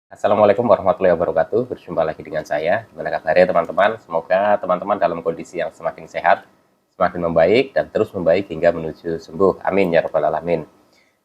Assalamualaikum warahmatullahi wabarakatuh. Berjumpa lagi dengan saya. Gimana kabarnya teman-teman? Semoga teman-teman dalam kondisi yang semakin sehat, semakin membaik, dan terus membaik hingga menuju sembuh. Amin ya rabbal alamin.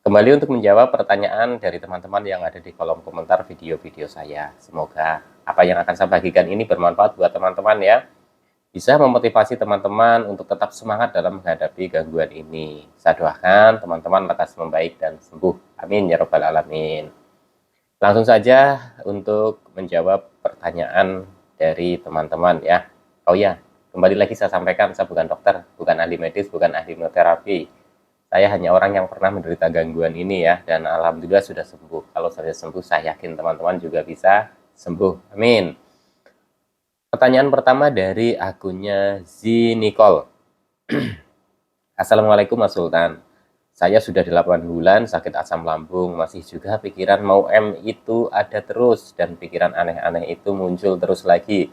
Kembali untuk menjawab pertanyaan dari teman-teman yang ada di kolom komentar video-video saya. Semoga apa yang akan saya bagikan ini bermanfaat buat teman-teman ya. Bisa memotivasi teman-teman untuk tetap semangat dalam menghadapi gangguan ini. Saya doakan teman-teman lekas membaik dan sembuh. Amin ya rabbal alamin. Langsung saja untuk menjawab pertanyaan dari teman-teman ya. Oh ya, kembali lagi saya sampaikan, saya bukan dokter, bukan ahli medis, bukan ahli hipnoterapi. Saya hanya orang yang pernah menderita gangguan ini ya, dan alhamdulillah sudah sembuh. Kalau sudah sembuh, saya yakin teman-teman juga bisa sembuh. Amin. Pertanyaan pertama dari akunnya Nicole. Assalamualaikum Mas Sultan. Saya sudah 8 bulan sakit asam lambung, masih juga pikiran mau itu ada terus, dan pikiran aneh-aneh itu muncul terus lagi.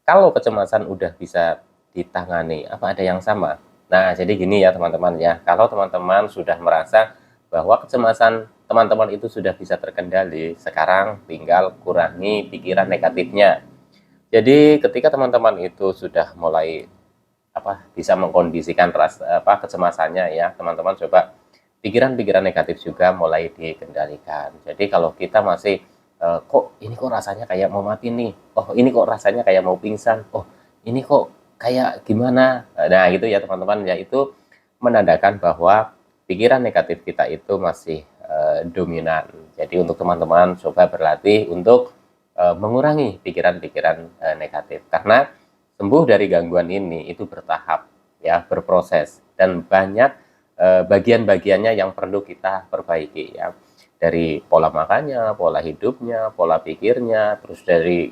Kalau kecemasan udah bisa ditangani, apa ada yang sama? Nah, jadi gini ya teman-teman ya, kalau teman-teman sudah merasa bahwa kecemasan teman-teman itu sudah bisa terkendali, sekarang tinggal kurangi pikiran negatifnya. Jadi ketika teman-teman itu sudah mulai bisa mengkondisikan kecemasannya ya, teman-teman coba pikiran-pikiran negatif juga mulai dikendalikan. Jadi kalau kita masih kok rasanya kayak mau mati nih, oh ini kok rasanya kayak mau pingsan, oh ini kok kayak gimana, nah gitu ya teman-teman ya, itu menandakan bahwa pikiran negatif kita itu masih dominan. Jadi untuk teman-teman coba berlatih untuk mengurangi pikiran-pikiran negatif, karena sembuh dari gangguan ini itu bertahap ya, berproses, dan banyak bagian-bagiannya yang perlu kita perbaiki ya, dari pola makannya, pola hidupnya, pola pikirnya, terus dari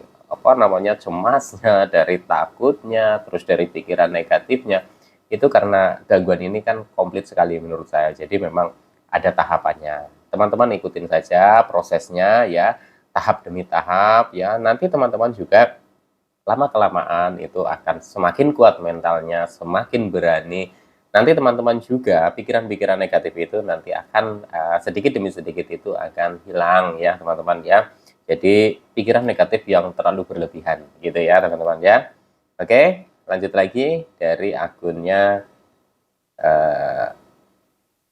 cemasnya, dari takutnya, terus dari pikiran negatifnya. Itu karena gangguan ini kan komplit sekali menurut saya, jadi memang ada tahapannya. Teman-teman ikutin saja prosesnya ya, tahap demi tahap ya. Nanti teman-teman juga lama-kelamaan itu akan semakin kuat mentalnya, semakin berani. Nanti teman-teman juga pikiran-pikiran negatif itu nanti akan sedikit demi sedikit itu akan hilang ya teman-teman ya. Jadi pikiran negatif yang terlalu berlebihan gitu ya teman-teman ya. Oke, lanjut lagi dari akunnya eh,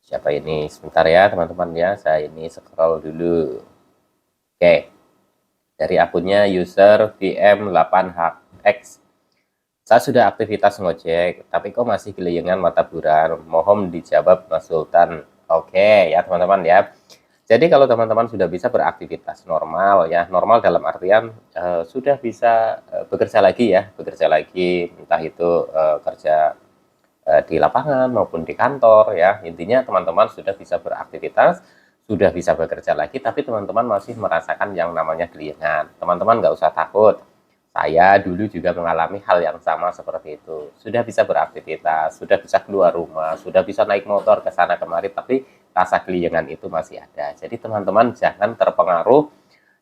siapa ini? Sebentar ya teman-teman ya, saya ini scroll dulu. Oke, dari akunnya user VM8HX. Saya sudah aktivitas ngojek, tapi kok masih keliengan mata buram. Mohon dijawab Mas Sultan. Oke ya teman-teman ya. Jadi kalau teman-teman sudah bisa beraktivitas normal ya, normal dalam artian sudah bisa bekerja lagi ya, bekerja lagi, entah itu kerja di lapangan maupun di kantor ya. Intinya teman-teman sudah bisa beraktivitas, sudah bisa bekerja lagi, tapi teman-teman masih merasakan yang namanya keliengan. Teman-teman nggak usah takut. Saya dulu juga mengalami hal yang sama seperti itu. Sudah bisa beraktivitas, sudah bisa keluar rumah, sudah bisa naik motor ke sana kemari, tapi rasa keliengan itu masih ada. Jadi teman-teman jangan terpengaruh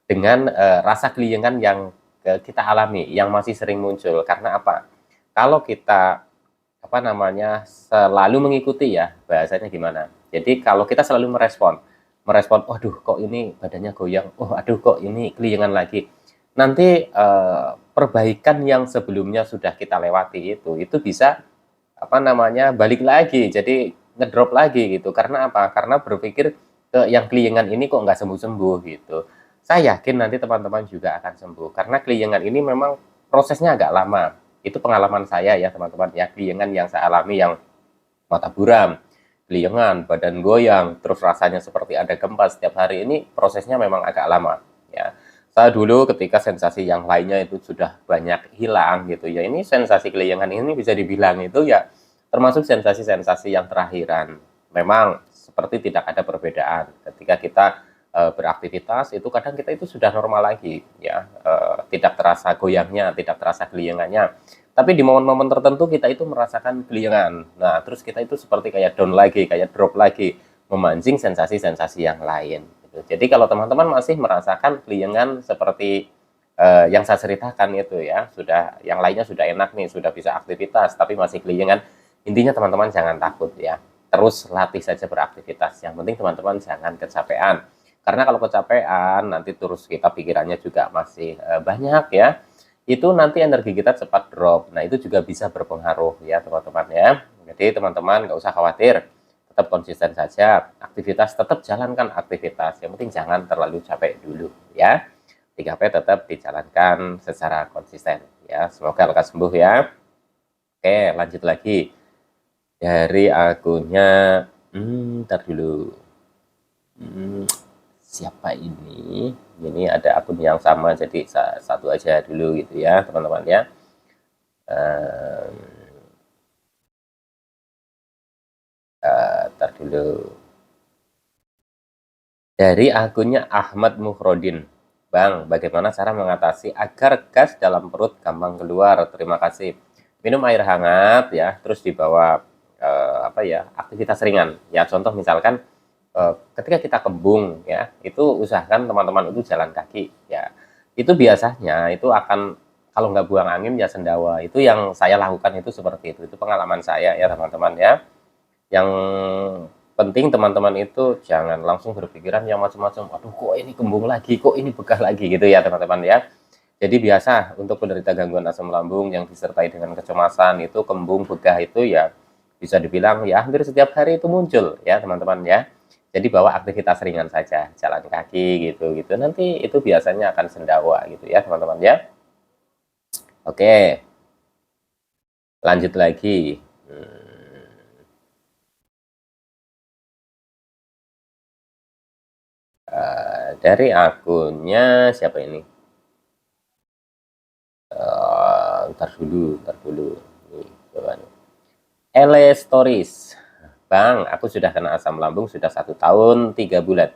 dengan rasa keliengan yang kita alami, yang masih sering muncul. Karena apa? Kalau kita selalu mengikuti ya, bahasanya gimana? Jadi kalau kita selalu merespon, waduh kok ini badannya goyang, oh aduh kok ini keliengan lagi. Nanti perbaikan yang sebelumnya sudah kita lewati itu bisa balik lagi, jadi ngedrop lagi gitu. Karena apa? Karena berpikir ke yang keliengan ini kok nggak sembuh-sembuh gitu. Saya yakin nanti teman-teman juga akan sembuh, karena keliengan ini memang prosesnya agak lama. Itu pengalaman saya ya teman-teman ya, keliengan yang saya alami yang mata buram, keliengan, badan goyang, terus rasanya seperti ada gempa setiap hari, ini prosesnya memang agak lama ya. Saya dulu ketika sensasi yang lainnya itu sudah banyak hilang gitu ya, ini sensasi keliengan ini bisa dibilang itu ya termasuk sensasi-sensasi yang terakhiran. Memang seperti tidak ada perbedaan ketika kita beraktivitas, itu kadang kita itu sudah normal lagi ya, tidak terasa goyangnya, tidak terasa keliengannya. Tapi di momen-momen tertentu kita itu merasakan keliengan. Nah, terus kita itu seperti kayak down lagi, kayak drop lagi, memancing sensasi-sensasi yang lain. Gitu. Jadi kalau teman-teman masih merasakan keliengan seperti yang saya ceritakan itu ya, sudah yang lainnya sudah enak nih, sudah bisa aktivitas, tapi masih keliengan, intinya teman-teman jangan takut ya. Terus latih saja beraktivitas. Yang penting teman-teman jangan kecapean. Karena kalau kecapean nanti terus kita pikirannya juga masih banyak ya, itu nanti energi kita cepat drop. Nah, itu juga bisa berpengaruh ya teman-teman ya. Jadi teman-teman nggak usah khawatir, tetap konsisten saja, aktivitas tetap jalankan aktivitas. Yang penting jangan terlalu capek dulu ya. 3P tetap dijalankan secara konsisten ya. Semoga lekas sembuh ya. Oke, lanjut lagi. Dari akunnya, ntar dulu. Siapa ini? Ini ada akun yang sama, jadi satu aja dulu gitu ya, teman-teman ya. Ntar dulu. Dari akunnya Ahmad Muhrodin. Bang, bagaimana cara mengatasi agar gas dalam perut gampang keluar? Terima kasih. Minum air hangat ya, terus dibawa aktivitas ringan. Ya, contoh misalkan ketika kita kembung ya, itu usahakan teman-teman itu jalan kaki ya. Itu biasanya itu akan, kalau nggak buang angin ya sendawa. Itu yang saya lakukan itu seperti itu. Itu pengalaman saya ya teman-teman ya. Yang penting teman-teman itu jangan langsung berpikiran yang macam-macam. Aduh, kok ini kembung lagi, kok ini begah lagi gitu ya teman-teman ya. Jadi biasa untuk penderita gangguan asam lambung yang disertai dengan kecemasan itu kembung begah itu ya bisa dibilang ya hampir setiap hari itu muncul ya teman-teman ya. Jadi bawa aktivitas ringan saja, jalan kaki gitu nanti itu biasanya akan sendawa gitu ya teman-teman ya. Oke, lanjut lagi. Dari akunnya siapa ini? Ntar dulu. Nih, coba nih. Ele Stories. Bang, aku sudah kena asam lambung sudah 1 tahun 3 bulan.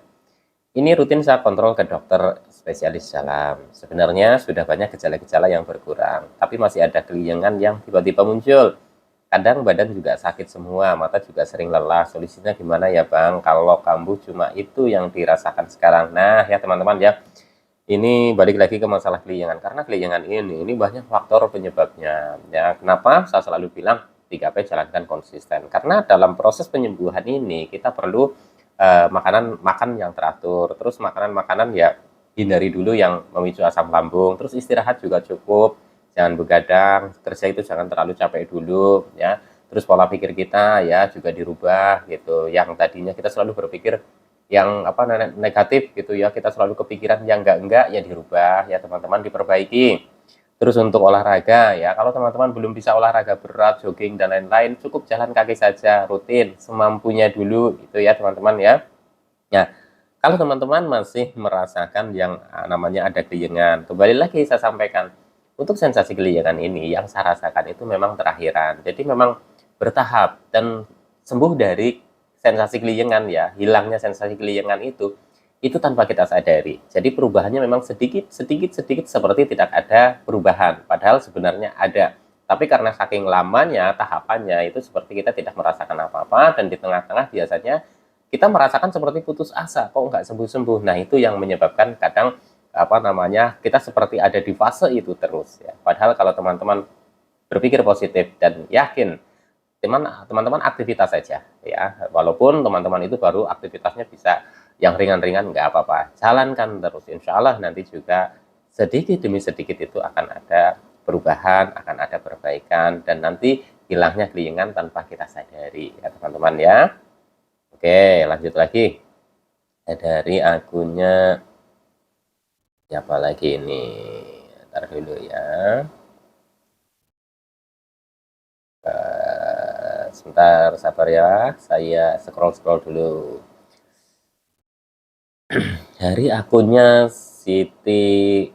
Ini rutin saya kontrol ke dokter spesialis dalam. Sebenarnya sudah banyak gejala-gejala yang berkurang, tapi masih ada keliengan yang tiba-tiba muncul. Kadang badan juga sakit semua, mata juga sering lelah. Solusinya gimana ya Bang? Kalau kambuh cuma itu yang dirasakan sekarang. Nah ya teman-teman ya, ini balik lagi ke masalah keliengan. Karena keliengan ini banyak faktor penyebabnya. Ya, kenapa saya selalu bilang 3P jalankan konsisten? Karena dalam proses penyembuhan ini kita perlu makan yang teratur, terus makanan ya hindari dulu yang memicu asam lambung, terus istirahat juga cukup, jangan begadang, kerja itu jangan terlalu capek dulu ya, terus pola pikir kita ya juga dirubah gitu, yang tadinya kita selalu berpikir yang negatif gitu ya, kita selalu kepikiran yang enggak ya dirubah ya teman-teman, diperbaiki. Terus untuk olahraga ya, kalau teman-teman belum bisa olahraga berat, jogging dan lain-lain, cukup jalan kaki saja, rutin, semampunya dulu gitu ya teman-teman ya. Ya, kalau teman-teman masih merasakan yang namanya ada keliengan, kembali lagi saya sampaikan, untuk sensasi keliengan ini yang saya rasakan itu memang terakhiran. Jadi memang bertahap dan sembuh dari sensasi keliengan ya, hilangnya sensasi keliengan itu tanpa kita sadari. Jadi perubahannya memang sedikit seperti tidak ada perubahan, padahal sebenarnya ada. Tapi karena saking lamanya tahapannya itu seperti kita tidak merasakan apa-apa, dan di tengah-tengah biasanya kita merasakan seperti putus asa, kok nggak sembuh-sembuh. Nah itu yang menyebabkan kadang kita seperti ada di fase itu terus ya. Padahal kalau teman-teman berpikir positif dan yakin, teman-teman aktivitas saja ya, walaupun teman-teman itu baru aktivitasnya bisa yang ringan-ringan, nggak apa-apa, jalankan terus, insya Allah nanti juga sedikit demi sedikit itu akan ada perubahan, akan ada perbaikan, dan nanti hilangnya keliengan tanpa kita sadari ya teman-teman ya. Oke, lanjut lagi. Dari akunnya siapa lagi ini? Ntar dulu ya. Sebentar, sabar ya. Saya scroll dulu. Dari akunnya Siti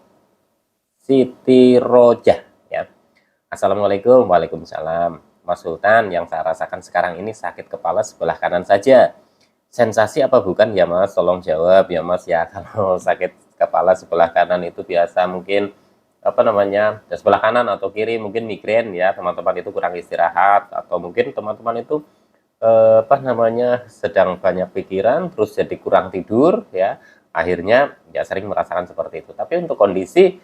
Rojah ya. Assalamualaikum. Waalaikumsalam. Mas Sultan, yang saya rasakan sekarang ini sakit kepala sebelah kanan saja. Sensasi apa bukan ya Mas? Tolong jawab ya Mas ya. Kalau sakit kepala sebelah kanan itu biasa mungkin sebelah kanan atau kiri mungkin migrain ya teman-teman, itu kurang istirahat, atau mungkin teman-teman itu sedang banyak pikiran terus jadi kurang tidur ya, akhirnya ya sering merasakan seperti itu. Tapi untuk kondisi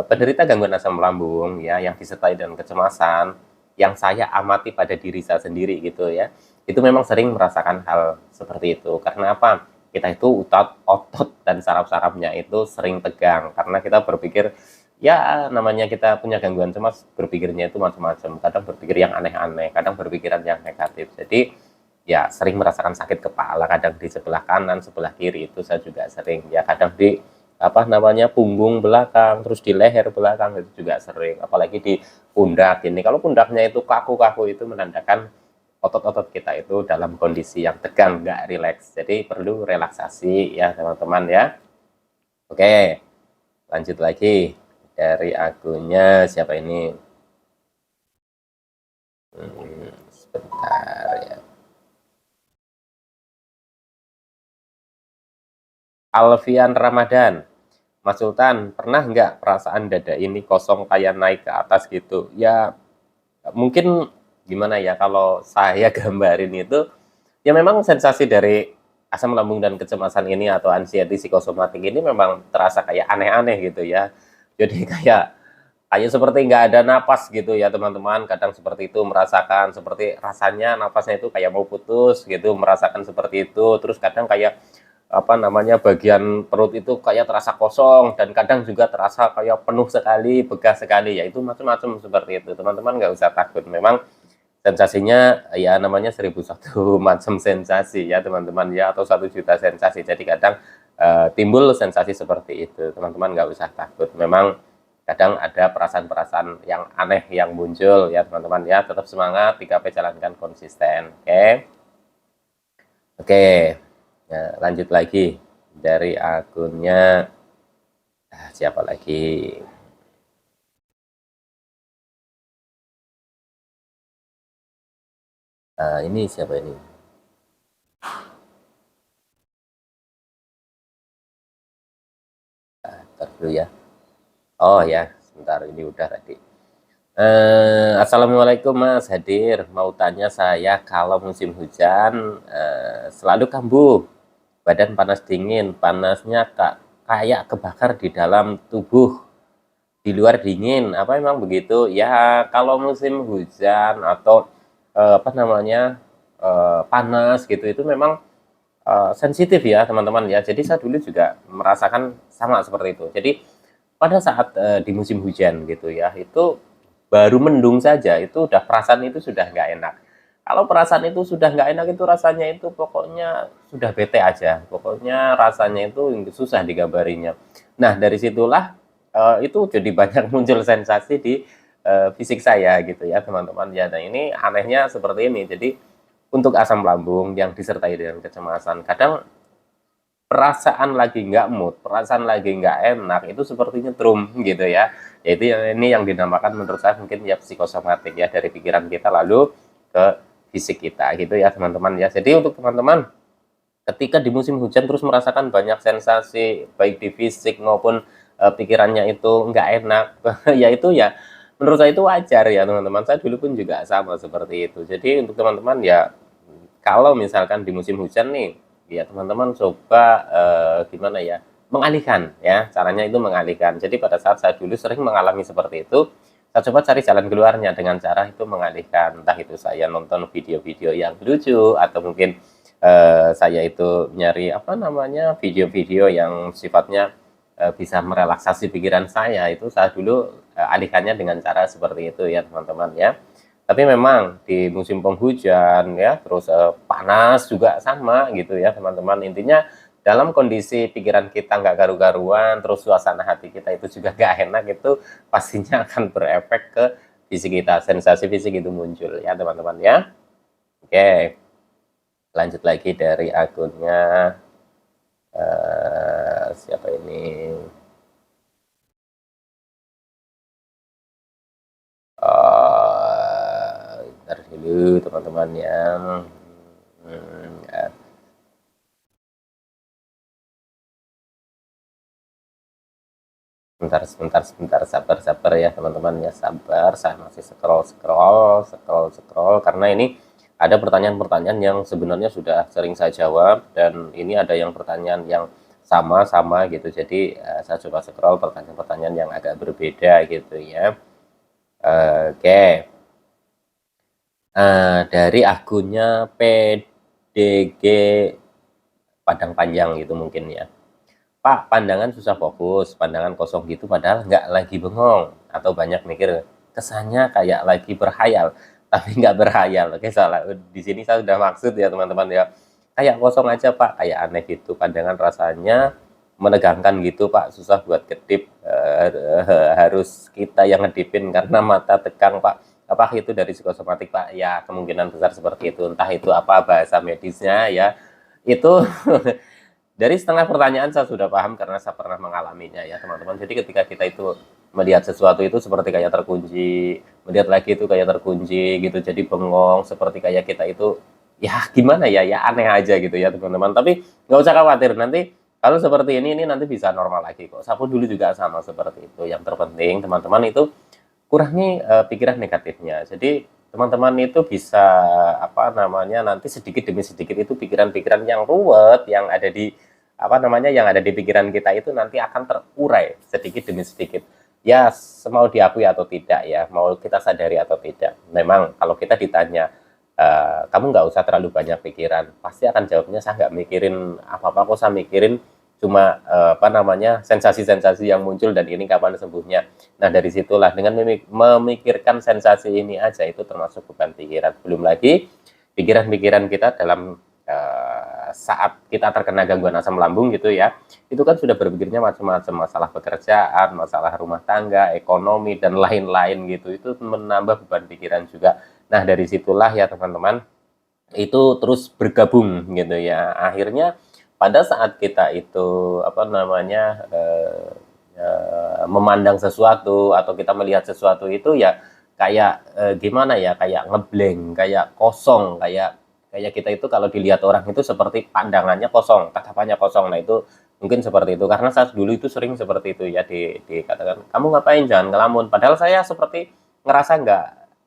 penderita gangguan asam lambung ya yang disertai dengan kecemasan, yang saya amati pada diri saya sendiri gitu ya, itu memang sering merasakan hal seperti itu. Karena apa? kita itu otot dan saraf-sarafnya itu sering tegang karena kita berpikir ya namanya kita punya gangguan cemas, berpikirnya itu macam-macam, kadang berpikir yang aneh-aneh, kadang berpikiran yang negatif. Jadi ya sering merasakan sakit kepala, kadang di sebelah kanan, sebelah kiri itu saya juga sering. Ya kadang di apa namanya punggung belakang, terus di leher belakang itu juga sering, apalagi di pundak ini. Kalau pundaknya itu kaku-kaku itu menandakan otot-otot kita itu dalam kondisi yang tegang, nggak rileks. Jadi perlu relaksasi ya teman-teman ya. Oke, lanjut lagi dari akunnya siapa ini? Sebentar ya. Alfian Ramadan. Mas Sultan, pernah nggak perasaan dada ini kosong kayak naik ke atas gitu? Ya mungkin gimana ya kalau saya gambarin itu ya memang sensasi dari asam lambung dan kecemasan ini atau anxiety psikosomatik ini memang terasa kayak aneh-aneh gitu ya. Jadi kayak kayak seperti nggak ada napas gitu ya teman-teman. Kadang seperti itu merasakan seperti rasanya napasnya itu kayak mau putus gitu, merasakan seperti itu. Terus kadang kayak apa namanya bagian perut itu kayak terasa kosong dan kadang juga terasa kayak penuh sekali, begah sekali ya itu macam-macam seperti itu teman-teman nggak usah takut memang sensasinya ya namanya 1001 macam sensasi ya teman-teman ya atau 1 juta sensasi jadi kadang timbul sensasi seperti itu teman-teman nggak usah takut memang kadang ada perasaan-perasaan yang aneh yang muncul ya teman-teman ya tetap semangat 3P jalankan konsisten oke. Nah, lanjut lagi dari akunnya siapa lagi? Ini siapa ini? Ntar dulu ya. Oh ya, sebentar ini udah tadi. Assalamualaikum Mas Hadir. Mau tanya saya kalau musim hujan selalu kambuh, badan panas dingin, panasnya kayak kebakar di dalam tubuh, di luar dingin. Apa memang begitu? Ya kalau musim hujan atau apa namanya panas gitu itu memang sensitif ya teman-teman ya. Jadi saya dulu juga merasakan sama seperti itu. Jadi pada saat di musim hujan gitu ya, itu baru mendung saja itu udah perasaan itu sudah nggak enak. Kalau perasaan itu sudah nggak enak itu rasanya itu pokoknya sudah bete aja. Pokoknya rasanya itu susah digambarinya. Nah dari situlah itu jadi banyak muncul sensasi di fisik saya gitu ya teman-teman ya. Nah ini anehnya seperti ini. Jadi untuk asam lambung yang disertai dengan kecemasan, kadang perasaan lagi nggak mood, perasaan lagi nggak enak, itu seperti nyetrum gitu ya. Yaitu ini yang dinamakan menurut saya mungkin ya psikosomatik ya dari pikiran kita lalu ke fisik kita gitu ya teman-teman ya. Jadi untuk teman-teman ketika di musim hujan terus merasakan banyak sensasi baik di fisik maupun pikirannya itu nggak enak, ya itu ya menurut saya itu wajar ya teman-teman. Saya dulu pun juga sama seperti itu. Jadi untuk teman-teman ya kalau misalkan di musim hujan nih, ya teman-teman coba gimana ya, mengalihkan ya, caranya itu mengalihkan. Jadi pada saat saya dulu sering mengalami seperti itu, saya coba cari jalan keluarnya dengan cara itu mengalihkan. Entah itu saya nonton video-video yang lucu atau mungkin saya itu nyari apa namanya video-video yang sifatnya bisa merelaksasi pikiran saya. Itu saya dulu alihkannya dengan cara seperti itu ya teman-teman ya. Tapi memang di musim penghujan ya, terus panas juga sama gitu ya teman-teman. Intinya dalam kondisi pikiran kita nggak karu-karuan, terus suasana hati kita itu juga nggak enak, itu pastinya akan berefek ke fisik kita. Sensasi fisik itu muncul ya teman-teman ya. Oke, lanjut lagi dari akunnya siapa ini? Ntar dulu teman-teman yang sebentar sabar ya teman-teman ya sabar saya masih scroll karena ini ada pertanyaan-pertanyaan yang sebenarnya sudah sering saya jawab dan ini ada yang pertanyaan yang sama-sama gitu jadi saya coba scroll pertanyaan-pertanyaan yang agak berbeda gitu ya oke dari akunnya PDG padang panjang gitu mungkin ya. Pak, pandangan susah fokus, pandangan kosong gitu padahal nggak lagi bengong atau banyak mikir, kesannya kayak lagi berhayal, tapi nggak berhayal. Oke, salah. Di sini saya sudah maksud ya teman-teman ya. Kayak kosong aja Pak, kayak aneh gitu. Pandangan rasanya menegangkan gitu Pak, susah buat kedip. Harus kita yang ngedipin karena mata tegang Pak. Apakah itu dari psikosomatik Pak? Ya kemungkinan besar seperti itu. Entah itu apa bahasa medisnya ya. Itu dari setengah pertanyaan saya sudah paham karena saya pernah mengalaminya ya teman-teman. Jadi ketika kita itu melihat sesuatu itu seperti kayak terkunci, melihat lagi itu kayak terkunci gitu, jadi bengong, seperti kayak kita itu ya gimana ya, ya aneh aja gitu ya teman-teman. Tapi nggak usah khawatir, nanti kalau seperti ini nanti bisa normal lagi kok. Sapu dulu juga sama seperti itu. Yang terpenting teman-teman itu kurangi pikiran negatifnya. Jadi teman-teman itu bisa apa namanya nanti sedikit demi sedikit itu pikiran-pikiran yang ruwet yang ada di apa namanya yang ada di pikiran kita itu nanti akan terurai sedikit demi sedikit. Ya, mau diakui atau tidak ya, mau kita sadari atau tidak. Memang kalau kita ditanya kamu nggak usah terlalu banyak pikiran, pasti akan jawabnya saya nggak mikirin apa-apa kok, saya mikirin cuma apa namanya sensasi-sensasi yang muncul dan ini kapan sembuhnya. Nah dari situlah dengan memikirkan sensasi ini aja itu termasuk beban pikiran. Belum lagi pikiran-pikiran kita dalam saat kita terkena gangguan asam lambung gitu ya, itu kan sudah berpikirnya macam-macam, masalah pekerjaan, masalah rumah tangga, ekonomi dan lain-lain gitu. Itu menambah beban pikiran juga. Nah dari situlah ya teman-teman itu terus bergabung gitu ya. Akhirnya pada saat kita itu apa namanya memandang sesuatu atau kita melihat sesuatu itu ya kayak gimana ya, kayak ngeblank, kayak kosong, kayak kayak kita itu kalau dilihat orang itu seperti pandangannya kosong, tatapannya kosong. Nah itu mungkin seperti itu karena saya dulu itu sering seperti itu ya, dikatakan kamu ngapain, jangan ngelamun, padahal saya seperti ngerasa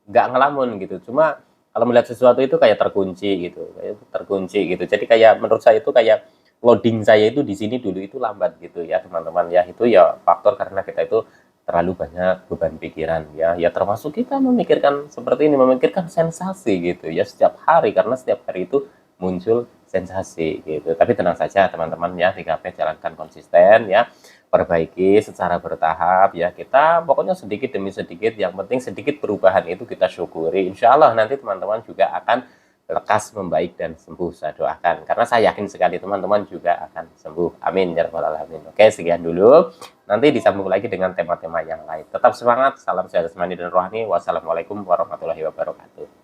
nggak ngelamun gitu, cuma kalau melihat sesuatu itu kayak terkunci gitu, kayak terkunci gitu. Jadi kayak menurut saya itu kayak loading saya itu di sini dulu itu lambat gitu ya teman-teman ya. Itu ya faktor karena kita itu terlalu banyak beban pikiran ya. Ya termasuk kita memikirkan seperti ini, memikirkan sensasi gitu ya setiap hari karena setiap hari itu muncul sensasi gitu. Tapi tenang saja teman-teman ya, 3P jalankan konsisten ya, perbaiki secara bertahap ya. Kita pokoknya sedikit demi sedikit, yang penting sedikit perubahan itu kita syukuri. Insya Allah nanti teman-teman juga akan lekas membaik dan sembuh, saya doakan karena saya yakin sekali teman-teman juga akan sembuh, amin ya rabbal alamin. Oke, sekian dulu, nanti disambung lagi dengan tema-tema yang lain. Tetap semangat, salam sehat jasmani dan rohani. Wassalamualaikum warahmatullahi wabarakatuh.